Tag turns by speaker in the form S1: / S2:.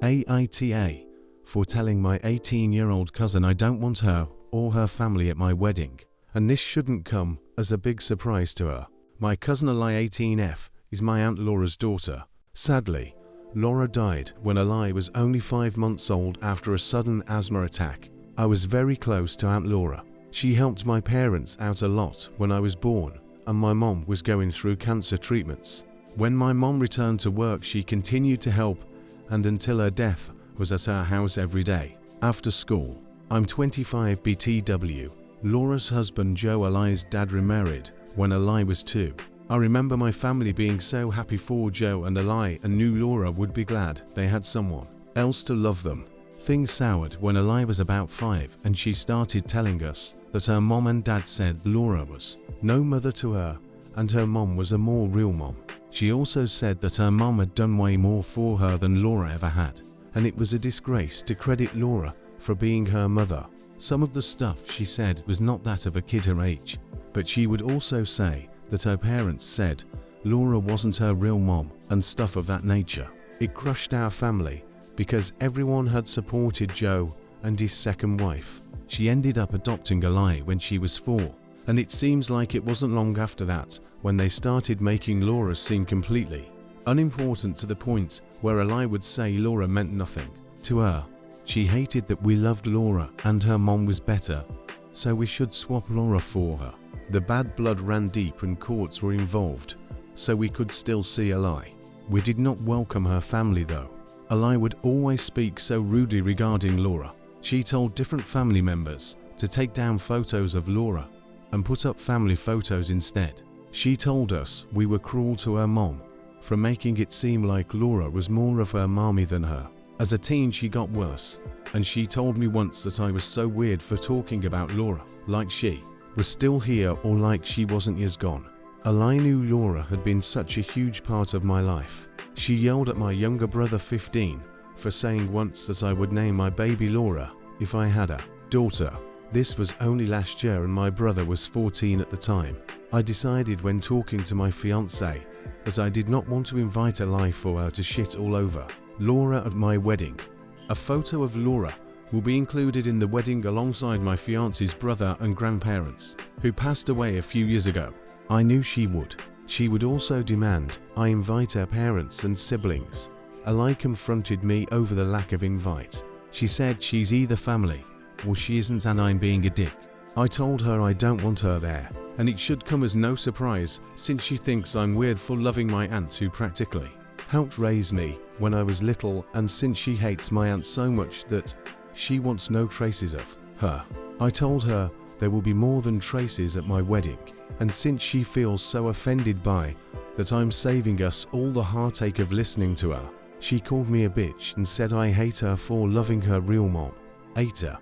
S1: AITA, for telling my 18-year-old cousin I don't want her or her family at my wedding, and this shouldn't come as a big surprise to her. My cousin Ali 18F is my Aunt Laura's daughter. Sadly, Laura died when Ali was only 5 months old after a sudden asthma attack. I was very close to Aunt Laura. She helped my parents out a lot when I was born, and my mom was going through cancer treatments. When my mom returned to work, she continued to help, and until her death was at our house every day. After school, I'm 25 BTW. Laura's husband Joe, Ali's dad, remarried when Ali was 2. I remember my family being so happy for Joe and Ali, and knew Laura would be glad they had someone else to love them. Things soured when Ali was about 5 and she started telling us that her mom and dad said Laura was no mother to her and her mom was a more real mom. She also said that her mom had done way more for her than Laura ever had, and it was a disgrace to credit Laura for being her mother. Some of the stuff she said was not that of a kid her age, but she would also say that her parents said Laura wasn't her real mom and stuff of that nature. It crushed our family because everyone had supported Joe and his second wife. She ended up adopting Ali when she was 4, and it seems like it wasn't long after that when they started making Laura seem completely unimportant, to the point where Ali would say Laura meant nothing to her. She hated that we loved Laura and her mom was better, so we should swap Laura for her. The bad blood ran deep and courts were involved, so we could still see Ali. We did not welcome her family though. Ali would always speak so rudely regarding Laura. She told different family members to take down photos of Laura and put up family photos instead. She told us we were cruel to her mom for making it seem like Laura was more of her mommy than her. As a teen she got worse, and she told me once that I was so weird for talking about Laura, like she was still here or like she wasn't years gone. Ali knew Laura had been such a huge part of my life. She yelled at my younger brother 15 for saying once that I would name my baby Laura if I had a daughter. This was only last year and my brother was 14 at the time. I decided when talking to my fiancée that I did not want to invite Ali for her to shit all over Laura at my wedding. A photo of Laura will be included in the wedding alongside my fiancée's brother and grandparents, who passed away a few years ago. I knew she would. She would also demand I invite her parents and siblings. Ali confronted me over the lack of invite. She said she's either family or she isn't and I'm being a dick. I told her I don't want her there, and it should come as no surprise since she thinks I'm weird for loving my aunt who practically helped raise me when I was little, and since she hates my aunt so much that she wants no traces of her. I told her there will be more than traces at my wedding, and since she feels so offended by that I'm saving us all the heartache of listening to her, she called me a bitch and said I hate her for loving her real mom. AITA.